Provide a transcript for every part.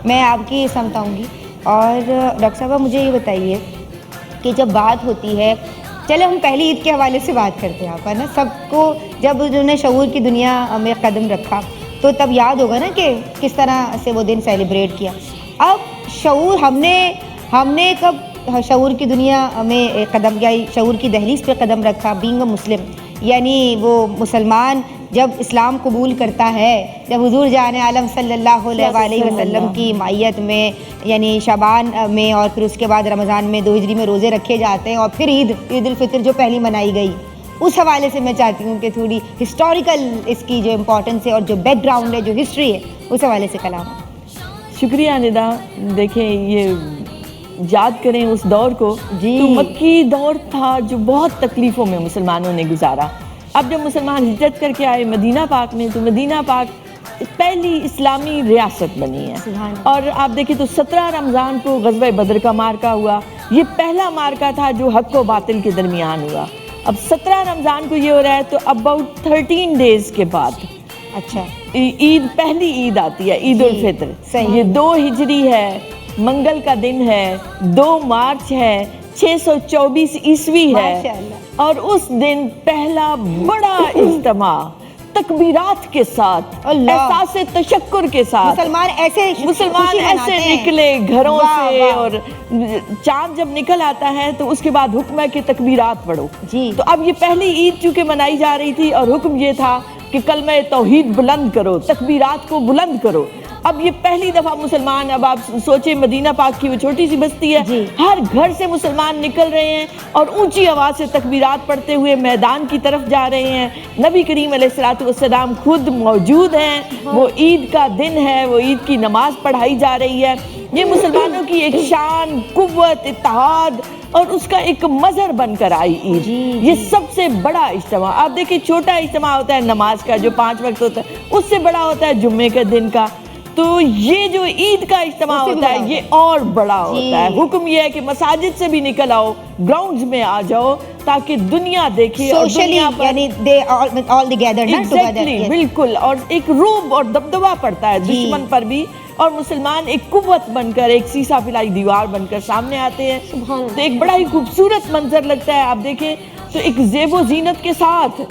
میں آپ کی سمجھاؤں گی. اور ڈاکٹر صاحبہ مجھے یہ بتائیے کہ جب بات ہوتی ہے، چلے ہم پہلی عید کے حوالے سے بات کرتے ہیں آپ ہے نا. سب کو جب انہوں نے شعور کی دنیا میں قدم رکھا تو تب یاد ہوگا نا کہ کس طرح سے وہ دن سیلیبریٹ کیا. اب شعور ہم نے کب شعور کی دنیا میں قدم کیا، شعور کی دہلیز پہ قدم رکھا بینگ اے مسلم، یعنی وہ مسلمان جب اسلام قبول کرتا ہے، جب حضور جان عالم صلی اللہ علیہ وسلم کی معیت میں یعنی شعبان میں اور پھر اس کے بعد رمضان میں 2 ہجری میں روزے رکھے جاتے ہیں، اور پھر عید الفطر جو پہلی منائی گئی، اس حوالے سے میں چاہتی ہوں کہ تھوڑی ہسٹوریکل اس کی جو امپورٹنس ہے اور جو بیک گراؤنڈ ہے، جو ہسٹری ہے، اس حوالے سے کلام. شکریہ ندا. دیکھیں یہ یاد کریں اس دور کو جی، تو مکی دور تھا جو بہت تکلیفوں میں مسلمانوں نے گزارا. اب جب مسلمان ہجرت کر کے آئے مدینہ پاک میں تو مدینہ پاک پہلی اسلامی ریاست بنی ہے. اور آپ دیکھیں تو 17 رمضان کو غزوہ بدر کا مارکا ہوا. یہ پہلا مارکا تھا جو حق و باطل کے درمیان ہوا. اب 17 رمضان کو یہ ہو رہا ہے تو اباؤٹ 13 ڈیز کے بعد اچھا پہلی عید آتی ہے، عید الفطر. صحیح. یہ 2 ہجری ہے، منگل کا دن ہے، 2 مارچ ہے، 624 عیسوی ہے. اور اس دن پہلا بڑا اجتماع تکبیرات کے ساتھ، احساس تشکر کے ساتھ مسلمان ایسے نکلے گھروں سے. اور چاند جب نکل آتا ہے تو اس کے بعد حکم ہے کہ تکبیرات پڑھو. تو اب یہ پہلی عید چونکہ منائی جا رہی تھی اور حکم یہ تھا کہ کلمہ توحید بلند کرو، تکبیرات کو بلند کرو. اب یہ پہلی دفعہ مسلمان، اب آپ سوچیں مدینہ پاک کی وہ چھوٹی سی بستی ہے، ہر گھر سے مسلمان نکل رہے ہیں اور اونچی آواز سے تکبیرات پڑھتے ہوئے میدان کی طرف جا رہے ہیں. نبی کریم علیہ الصلوۃ والسلام خود موجود ہیں. وہ عید کا دن ہے، وہ عید کی نماز پڑھائی جا رہی ہے. یہ مسلمانوں کی ایک شان، قوت، اتحاد اور اس کا ایک مظہر بن کر آئی عید. یہ سب سے بڑا اجتماع. آپ دیکھیں چھوٹا اجتماع ہوتا ہے نماز کا جو 5 وقت ہوتا ہے، اس سے بڑا ہوتا ہے جمعے کے دن کا. تو یہ جو عید کا اجتماع ہوتا ہے یہ اور بڑا ہوتا ہے. حکم یہ ہے کہ مساجد سے بھی نکل آؤ، گراؤنڈز میں آ جاؤ تاکہ دنیا دیکھے اور دنیا پر بالکل. اور ایک روب اور دبدبہ پڑتا ہے دشمن پر بھی، اور مسلمان ایک قوت بن کر، ایک سیسا پلائی دیوار بن کر سامنے آتے ہیں. تو ایک بڑا ہی خوبصورت منظر لگتا ہے. آپ دیکھیں تو ایک زیب و زینت کے ساتھ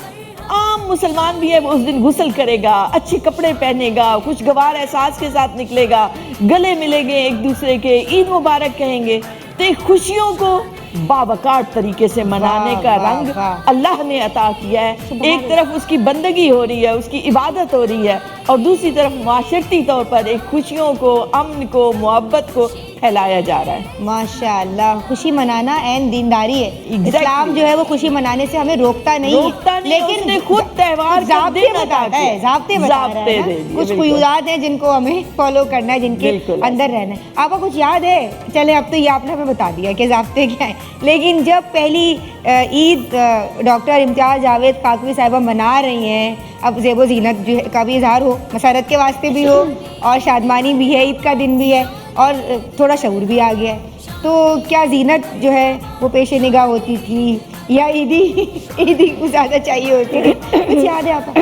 عام مسلمان بھی ہے، وہ اس دن غسل کرے گا، اچھے کپڑے پہنے گا، خوشگوار احساس کے ساتھ نکلے گا، گلے ملیں گے ایک دوسرے کے، عید مبارک کہیں گے. تو ایک خوشیوں کو باوقار طریقے سے منانے کا رنگ اللہ نے عطا کیا ہے. ایک طرف اس کی بندگی ہو رہی ہے، اس کی عبادت ہو رہی ہے، اور دوسری طرف معاشرتی طور پر ایک خوشیوں کو، امن کو، محبت کو پھیلایا جا رہا ہے. ماشاء اللہ. خوشی منانا عین دینداری ہے. اسلام جو ہے وہ خوشی منانے سے ہمیں روکتا نہیں، لیکن خود تہوار ضابطے بتاتا ہے، ضابطے بتاتا ہے. کچھ قیودات ہیں جن کو ہمیں فالو کرنا ہے، جن کے اندر رہنا ہے. آپ کو کچھ یاد ہے؟ چلے اب تو یہ آپ نے ہمیں بتا دیا کہ ضابطے کیا ہیں، لیکن جب پہلی عید ڈاکٹر امتیاز جاوید کاکوی صاحبہ منا رہی ہیں، اب زیب و زینت جو کا بھی اظہار ہو، مسرت کے واسطے بھی ہو، اور شادمانی بھی ہے، عید کا دن بھی ہے، اور تھوڑا شعور بھی آ گیا ہے، تو کیا زینت جو ہے وہ پیش نگاہ ہوتی تھی یا عیدی کو زیادہ چاہیے ہوتی تھی؟ کچھ یاد ہے آپ؟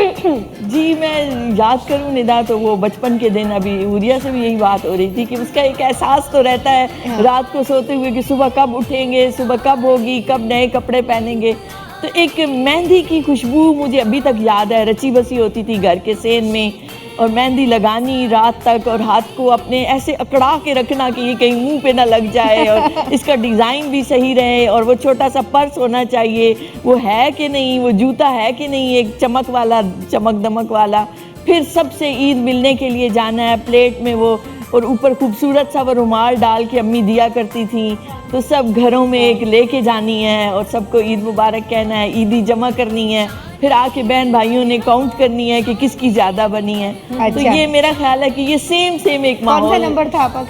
جی میں یاد کروں ندا تو وہ بچپن کے دن، ابھی عوریہ سے بھی یہی بات ہو رہی تھی کہ اس کا ایک احساس تو رہتا ہے رات کو سوتے ہوئے کہ صبح کب اٹھیں گے، صبح کب ہوگی، کب نئے کپڑے پہنیں گے. تو ایک مہندی کی خوشبو مجھے ابھی تک یاد ہے، رچی بسی ہوتی تھی گھر کے سین میں، اور مہندی لگانی رات تک، اور ہاتھ کو اپنے ایسے اکڑا کے رکھنا کہ یہ کہیں منہ پہ نہ لگ جائے، اور اس کا ڈیزائن بھی صحیح رہے، اور وہ چھوٹا سا پرس ہونا چاہیے، وہ ہے کہ نہیں، وہ جوتا ہے کہ نہیں، ایک چمک والا، چمک دمک والا. پھر سب سے عید ملنے کے لیے جانا ہے، پلیٹ میں وہ، اور اوپر خوبصورت سا وہ رومال ڈال کے امی دیا کرتی تھیں. تو سب گھروں میں ایک لے کے جانی ہے اور سب کو عید مبارک کہنا ہے، عیدی جمع کرنی ہے، پھر آ کے بہن بھائیوں نے کاؤنٹ کرنی ہے کہ کس کی زیادہ بنی ہے. تو یہ میرا خیال ہے کہ یہ سیم ایک ماحول. کون سا نمبر تھا آپ کا؟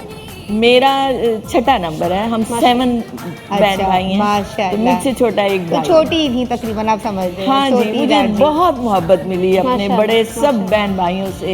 میرا 6 نمبر ہے. ہم 7 بہن بھائی ہیں. ماشاءاللہ. مجھ سے چھوٹا ایک بھائی. چھوٹی تھی تقریباً، آپ سمجھتے ہیں. ہاں جی، مجھے بہت محبت ملی اپنے بڑے سب بہن بھائیوں سے.